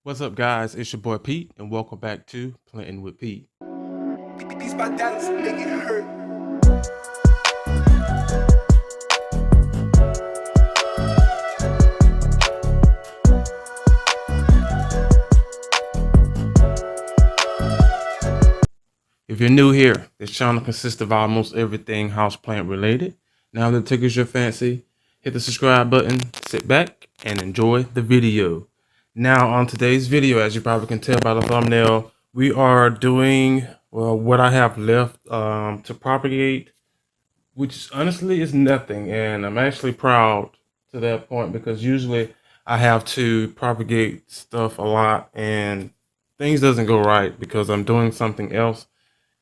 What's up, guys? It's your boy Pete, and welcome back to Planting with Pete. These my dollars make it hurt. If you're new here, this channel consists of almost everything houseplant related. Now that it tickles your fancy, hit the subscribe button, sit back, and enjoy the video. Now, on today's video, as you probably can tell by the thumbnail, we are doing what I have left to propagate, which honestly is nothing, and I'm actually proud to that point because usually I have to propagate stuff a lot and things doesn't go right because I'm doing something else.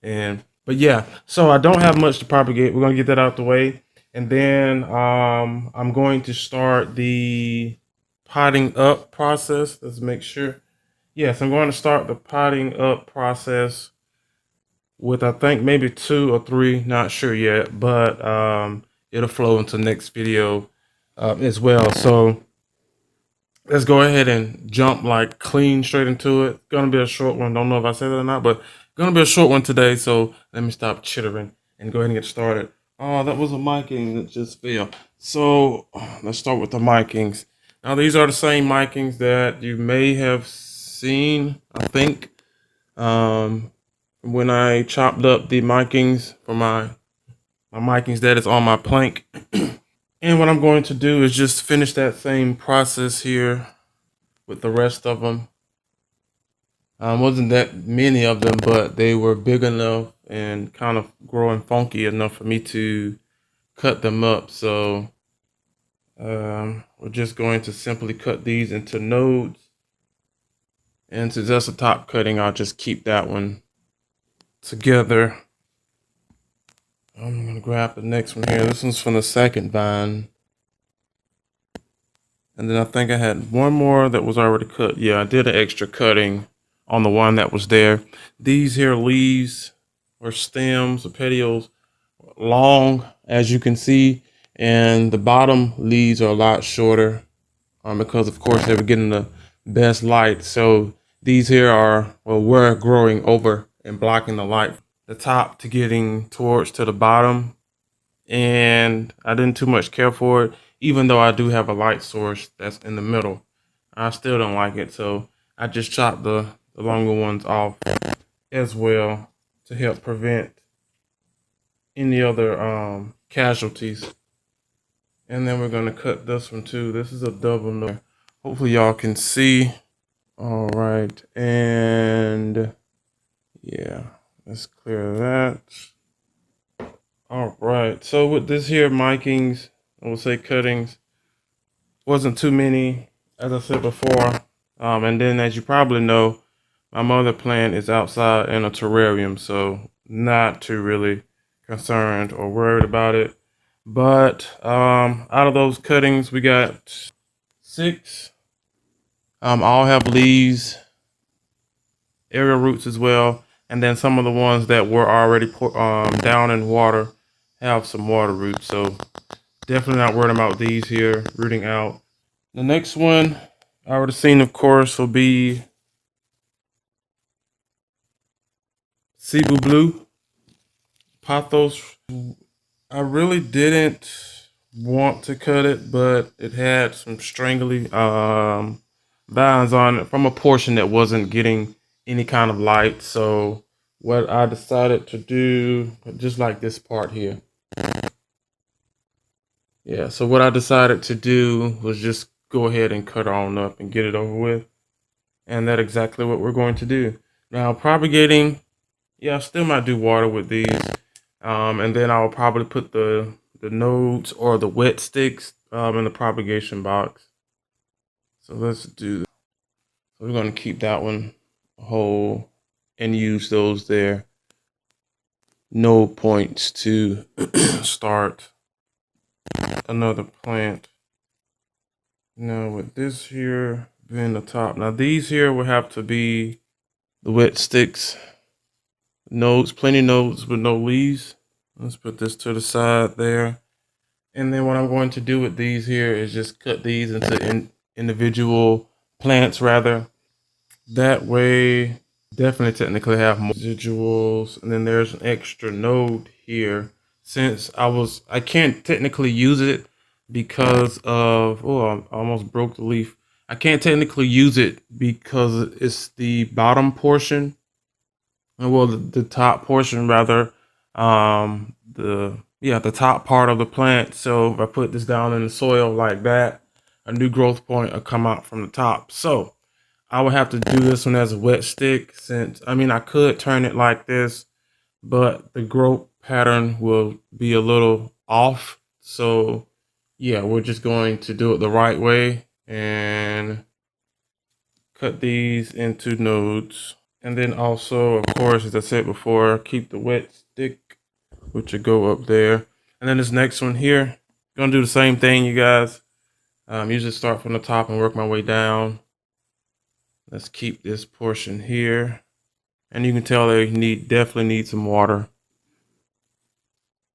But yeah, so I don't have much to propagate. We're gonna get that out the way, and then I'm going to start the potting up process. Let's make sure. Yes, I'm going to start the potting up process with, I think, maybe 2 or 3, not sure yet, but it'll flow into next video as well. So let's go ahead and jump like clean straight into it. Gonna be a short one. Don't know if I said that or not, but gonna be a short one today. So let me stop chittering and go ahead and get started. Oh, that was a miking that just fell. So let's start with the micings. Now these are the same micings that you may have seen, I think, when I chopped up the micings for my micings that is on my plank. And what I'm going to do is just finish that same process here with the rest of them. Wasn't that many of them, but they were big enough and kind of growing funky enough for me to cut them up. So we're just going to simply cut these into nodes. And since that's a top cutting, I'll just keep that one together. I'm going to grab the next one here. This one's from the second vine. And then I think I had one more that was already cut. Yeah, I did an extra cutting on the one that was there. These here leaves or stems or petioles, long, as you can see. And the bottom leaves are a lot shorter because, of course, they were getting the best light. So these here were growing over and blocking the light. The top to getting towards to the bottom, and I didn't too much care for it, even though I do have a light source that's in the middle. I still don't like it, so I just chopped the longer ones off as well to help prevent any other casualties. And then we're gonna cut this one too. This is a double node. Hopefully y'all can see. All right, and yeah. Let's clear that. All right. So with this here micings, I will say cuttings, wasn't too many, as I said before. And then, as you probably know, my mother plant is outside in a terrarium, so not too really concerned or worried about it. But out of those cuttings, we got 6. All have leaves, aerial roots as well. And then some of the ones that were already down in water have some water roots. So definitely not worried about these here rooting out. The next one I already seen, of course, will be Cebu Blue, Pothos. I really didn't want to cut it, but it had some strangly vines on it from a portion that wasn't getting any kind of light. So what I decided to do, just like this part here. Yeah, so what I decided to do was just go ahead and cut on up and get it over with. And that's exactly what we're going to do. Now, propagating, yeah, I still might do water with these. And then I'll probably put the nodes or the wet sticks in the propagation box. So let's do that. So we're going to keep that one whole and use those there. No points to start another plant. Now with this here being the top. Now these here will have to be the wet sticks. Nodes, plenty nodes with no leaves. Let's put this to the side there. And then what I'm going to do with these here is just cut these into individual plants rather. That way, definitely technically have more residuals. And then there's an extra node here. Since I can't technically use it because of, oh, I almost broke the leaf. I can't technically use it because it's the bottom portion, well, the top portion rather, the top part of the plant. So if I put this down in the soil like that, a new growth point will come out from the top. So I would have to do this one as a wet stick, since I mean I could turn it like this, but the growth pattern will be a little off. So yeah, we're just going to do it the right way and cut these into nodes. And then also, of course, as I said before, keep the wet stick, which will go up there. And then this next one here, gonna do the same thing, you guys. Usually start from the top and work my way down. Let's keep this portion here. And you can tell they definitely need some water.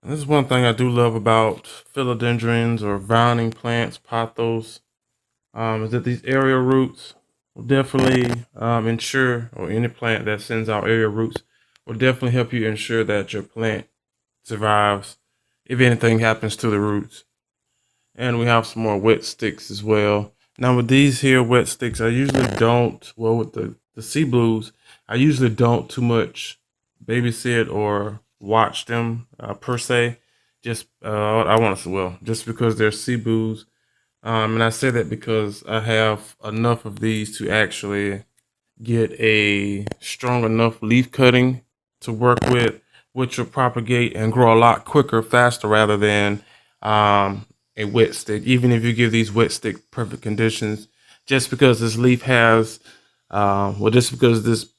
And this is one thing I do love about philodendrons or vining plants, pothos, is that these aerial roots will definitely ensure, or any plant that sends out aerial roots will definitely help you ensure that your plant survives if anything happens to the roots. And we have some more wet sticks as well. Now with these here wet sticks, I usually don't, well, with the sea blues, I usually don't too much babysit or watch them per se. Just I want to say, well, just because they're sea blues. And I say that because I have enough of these to actually get a strong enough leaf cutting to work with, which will propagate and grow a lot quicker, faster, rather than a wet stick. Even if you give these wet stick perfect conditions, just because this leaf has, just because this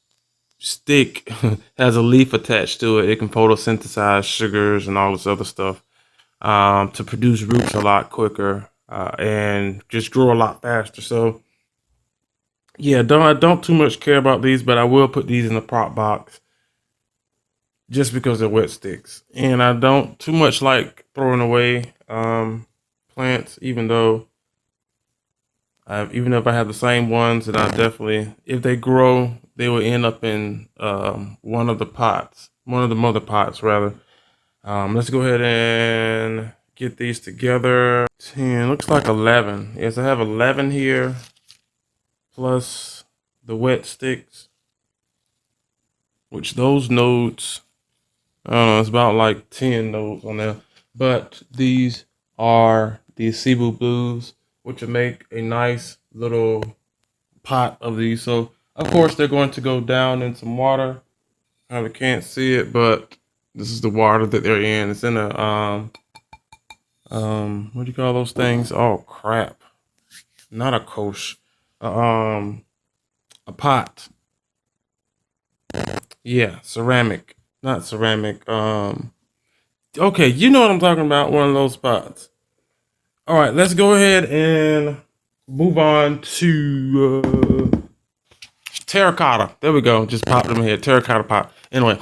stick has a leaf attached to it, it can photosynthesize sugars and all this other stuff to produce roots a lot quicker and just grow a lot faster. So yeah, I don't too much care about these, but I will put these in the prop box just because they're wet sticks. And I don't too much like throwing away plants, even if I have the same ones, and I definitely, if they grow, they will end up in one of the mother pots rather. Let's go ahead and get these together. 10, looks like 11. Yes, I have 11 here, plus the wet sticks, which those nodes, I don't know, it's about like 10 nodes on there. But these are the Cebu Blues, which will make a nice little pot of these. So, of course, they're going to go down in some water. I can't see it, but this is the water that they're in. It's in a, what do you call those things? Oh, crap. Not a kosh. A pot. Yeah, ceramic. Not ceramic. Okay, you know what I'm talking about. One of those pots. All right, let's go ahead and move on to terracotta. There we go. Just popped in my head. Terracotta pot. Anyway,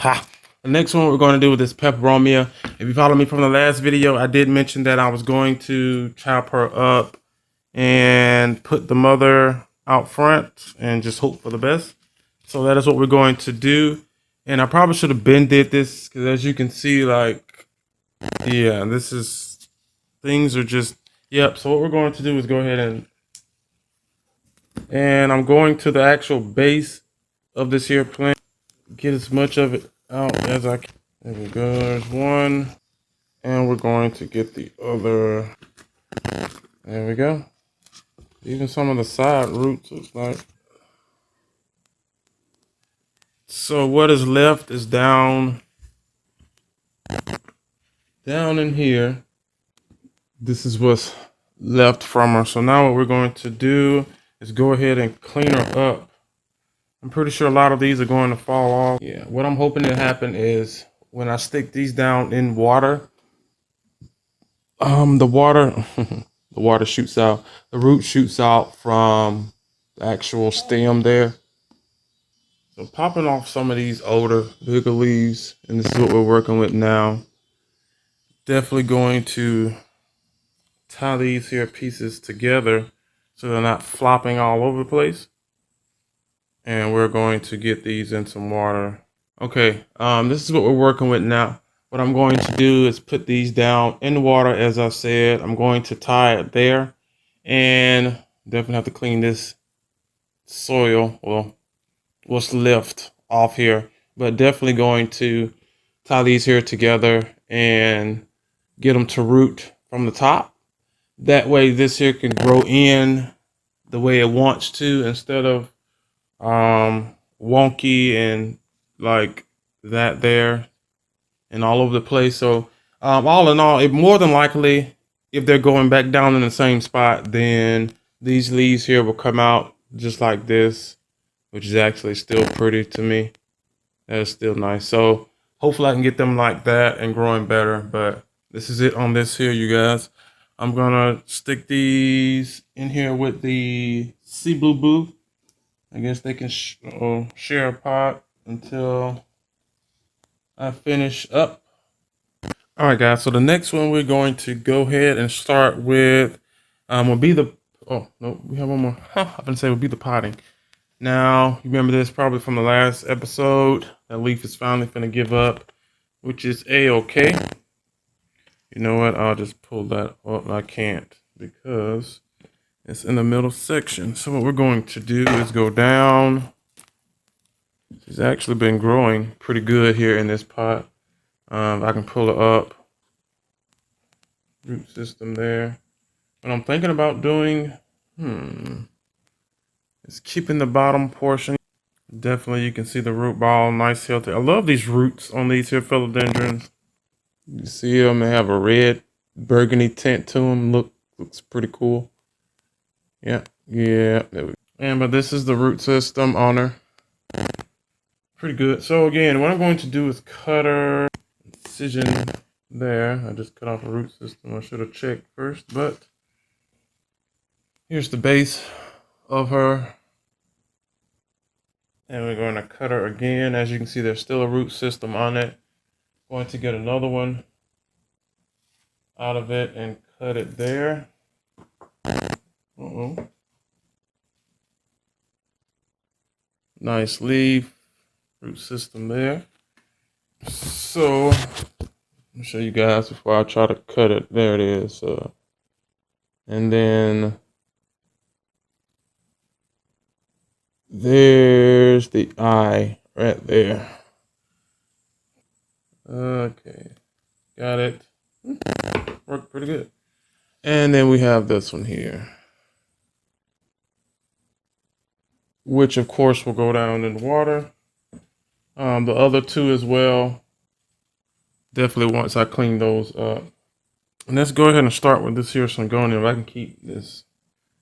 the next one we're going to do with this Peperomia. If you follow me from the last video, I did mention that I was going to chop her up and put the mother out front and just hope for the best. So that is what we're going to do. And I probably should have been did this because, as you can see, like, yeah, things are just, yep. So what we're going to do is go ahead and I'm going to the actual base of this here plant, get as much of it out as I can. There we go, there's one. And we're going to get the other. There we go. Even some of the side roots looks like. So what is left is down in here. This is what's left from her. So now what we're going to do is go ahead and clean her up. I'm pretty sure a lot of these are going to fall off. Yeah, what I'm hoping to happen is when I stick these down in water, the water, the water shoots out, the root shoots out from the actual stem there. So popping off some of these older, bigger leaves, and this is what we're working with now. Definitely going to tie these here pieces together so they're not flopping all over the place. and we're going to get these in some water. Okay, this is what we're working with now. What I'm going to do is put these down in the water. As I said, I'm going to tie it there, and definitely have to clean this soil, well, what's left off here, but definitely going to tie these here together and get them to root from the top. That way this here can grow in the way it wants to, instead of wonky and like that there and all over the place. So all in all, it more than likely, if they're going back down in the same spot, then these leaves here will come out just like this, which is actually still pretty to me. That's still nice. So hopefully I can get them like that and growing better. But this is it on this here, you guys. I'm gonna stick these in here with the Sea Blue Boo. I guess they can share a pot until I finish up. All right, guys. So the next one we're going to go ahead and start with will be the, oh no, we have one more. I've been saying will be the potting. Now, you remember this probably from the last episode. That leaf is finally finna give up, which is a-okay. You know what? I'll just pull that up. I can't because it's in the middle section. So what we're going to do is go down. She's actually been growing pretty good here in this pot. I can pull her up. Root system there. What I'm thinking about doing, is keeping the bottom portion. Definitely you can see the root ball, nice healthy. I love these roots on these here philodendrons. You see them, they have a red burgundy tint to them. Looks pretty cool. Yeah. There we go. And but this is the root system on her. Pretty good. So again, what I'm going to do is cut her incision there. I just cut off the root system. I should have checked first, but here's the base of her. And we're going to cut her again. As you can see, there's still a root system on it. Going to get another one out of it and cut it there. Nice leaf, root system there. So, let me show you guys before I try to cut it. There it is. And then there's the eye right there. Okay, got it. Worked pretty good. And then we have this one here, which of course will go down in the water. The other two as well, definitely once I clean those up. And let's go ahead and start with this here Syngonium. I can keep this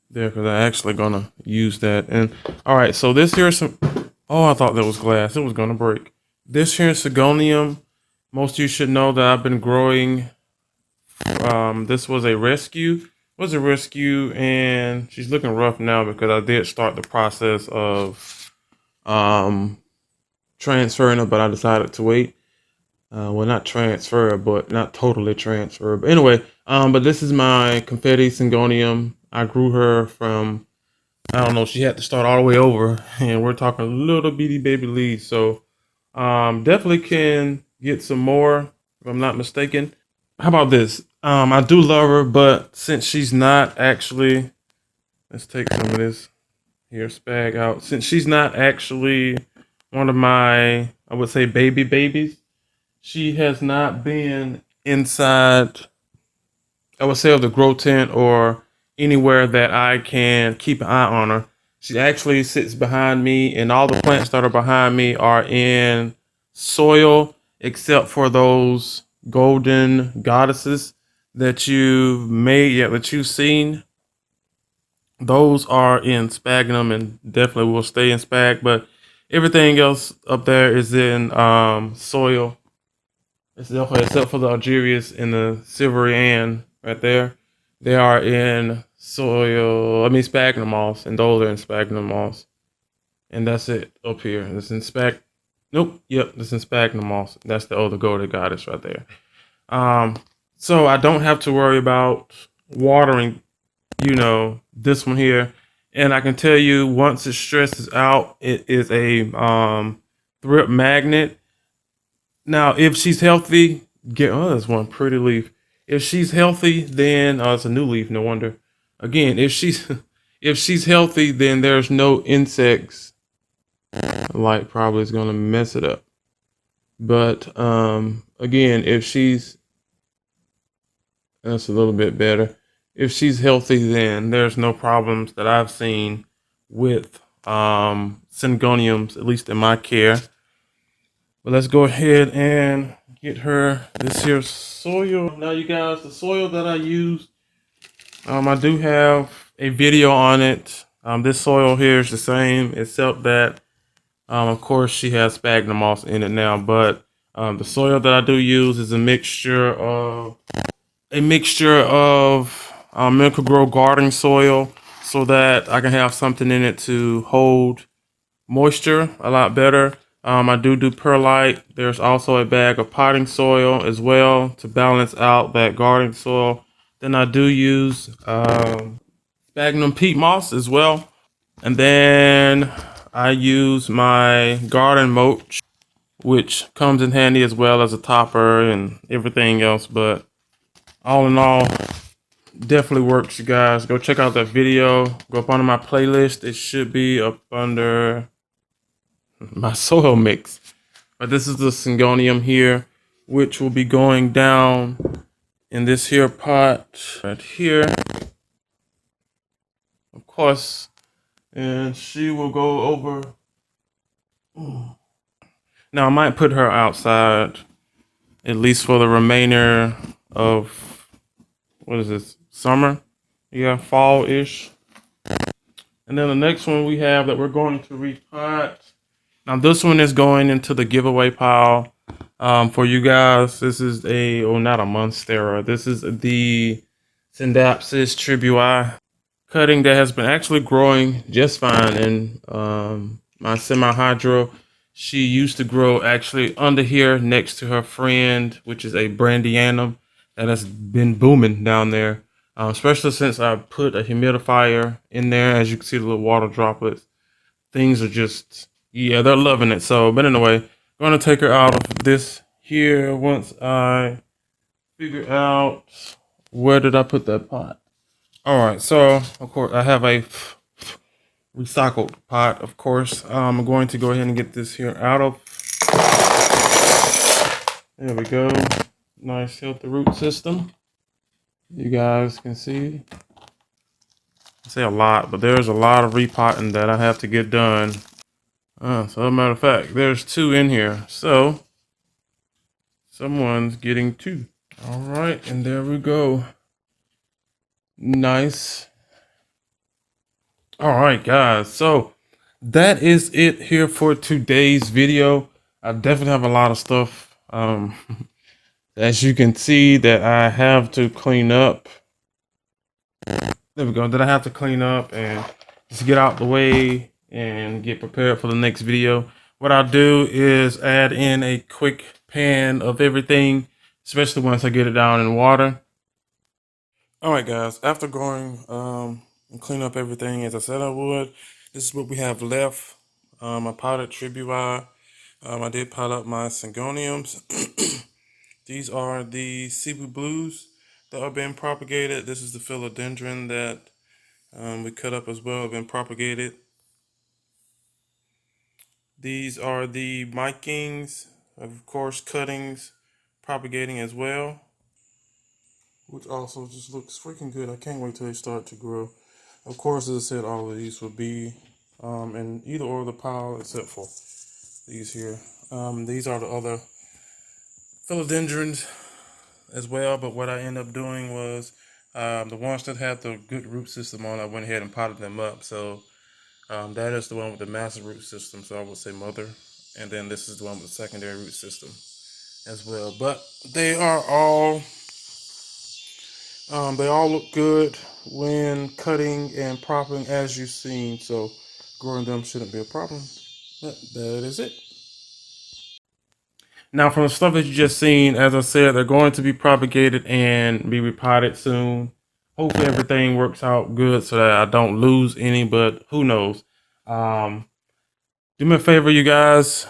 there because I'm actually gonna use that. And all right, so this here is some, oh, I thought that was glass. It was gonna break. This here is Syngonium. Most of you should know that I've been growing. This was a rescue. And she's looking rough now because I did start the process of transferring her, but I decided to wait. Well, not transfer, but not totally transfer. But anyway, but this is my confetti Syngonium. I grew her from, I don't know, she had to start all the way over, and we're talking little bitty baby leaves. So definitely can get some more, if I'm not mistaken. How about this? I do love her, but since she's not actually, let's take some of this here spag out. Since she's not actually one of my, I would say, babies, she has not been inside, I would say, of the grow tent or anywhere that I can keep an eye on her. She actually sits behind me, and all the plants that are behind me are in soil, except for those golden goddesses that you've seen. Those are in sphagnum and definitely will stay in spag, but everything else up there is in soil. Except for the Algerias and the Silvery Ann right there. They are in soil, sphagnum moss, and those are in sphagnum moss. And that's it up here. This in this in sphagnum moss. That's the other golden goddess right there. So I don't have to worry about watering, this one here. And I can tell you, once it stresses out, it is a thrip magnet. Now, if she's healthy, that's one pretty leaf. If she's healthy, then it's a new leaf. No wonder. Again, if she's if she's healthy, then there's no insects. Light probably is gonna mess it up. But again, if she's that's a little bit better. If she's healthy, then there's no problems that I've seen with Syngoniums, at least in my care. But let's go ahead and get her this here soil. Now, you guys, the soil that I use, I do have a video on it. This soil here is the same, except that, of course, she has sphagnum moss in it now. But the soil that I do use is a mixture of Miracle-Gro garden soil, so that I can have something in it to hold moisture a lot better. I do perlite. There's also a bag of potting soil as well to balance out that garden soil. Then I do use sphagnum peat moss as well. And then I use my garden mulch, which comes in handy as well as a topper and everything else. But all in all, definitely works, you guys. Go check out that video. Go up under my playlist. It should be up under my soil mix. But this is the Syngonium here, which will be going down in this here pot right here, of course, and she will go over. Now, I might put her outside, at least for the remainder of, what is this, summer? Yeah, fall-ish. And then the next one we have that we're going to repot. Now, this one is going into the giveaway pile. For you guys, this is not a Monstera. This is the Syngonium tribui cutting that has been actually growing just fine in my semi-hydro. She used to grow actually under here next to her friend, which is a Brandianum that has been booming down there, especially since I put a humidifier in there. As you can see, the little water droplets. Things are just, yeah, they're loving it. So, but anyway, I'm going to take her out of this here once I figure out where did I put that pot. All right, so of course I have a recycled pot. Of course, I'm going to go ahead and get this here out of. There we go. Nice healthy root system. You guys can see. I say a lot, but there's a lot of repotting that I have to get done. So as a matter of fact, there's 2 in here. So someone's getting 2. All right, and there we go. Nice. All right, guys. So that is it here for today's video. I definitely have a lot of stuff, as you can see, that I have to clean up. There we go. That I have to clean up and just get out the way and get prepared for the next video. What I'll do is add in a quick pan of everything, especially once I get it down in water. All right, guys, after going and clean up everything as I said I would, this is what we have left. I potted tribui. I did pot up my Syngoniums. These are the Cebu Blues that are being propagated. This is the philodendron that we cut up as well, been propagated. These are the Mikings, of course, cuttings, propagating as well, which also just looks freaking good. I can't wait till they start to grow. Of course, as I said, all of these will be in either or the pile except for these here. These are the other philodendrons as well, but what I ended up doing was the ones that had the good root system on, I went ahead and potted them up. So that is the one with the massive root system, so I would say mother. And then this is the one with the secondary root system as well. But they are all, they all look good when cutting and propping, as you've seen. So growing them shouldn't be a problem. But that is it. Now, from the stuff that you just seen, as I said, they're going to be propagated and be repotted soon. hopefully everything works out good so that I don't lose any, but who knows. Do me a favor, you guys.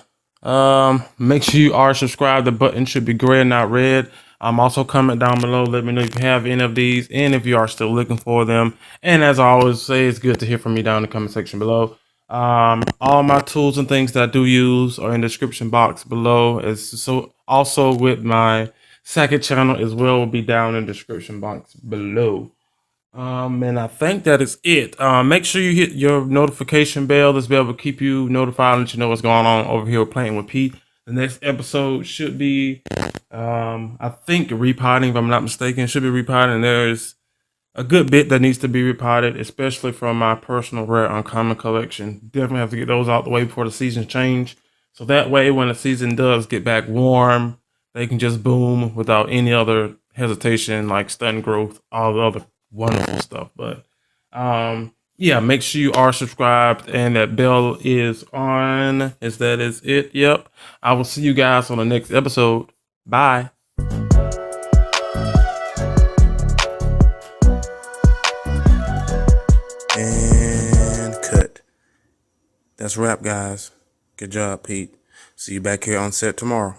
Make sure you are subscribed. The button should be gray and not red. Also comment down below. Let me know if you have any of these and if you are still looking for them. And as I always say, it's good to hear from you down in the comment section below. All my tools and things that I do use are in the description box below. It's so also with my second channel as well will be down in the description box below. And I think that is it. Make sure you hit your notification bell. This bell will keep you notified and let you know what's going on over here with Planting with Pete. The next episode should be, I think, repotting, if I'm not mistaken. It should be repotting. There's a good bit that needs to be repotted, especially from my personal rare uncommon collection. Definitely have to get those out the way before the season change. So that way, when the season does get back warm, they can just boom without any other hesitation, like stunt growth, all the other wonderful stuff. But yeah, make sure you are subscribed and that bell is on. That is it. Yep. I will see you guys on the next episode. Bye. And cut. That's a wrap, guys. Good job, Pete. See you back here on set tomorrow.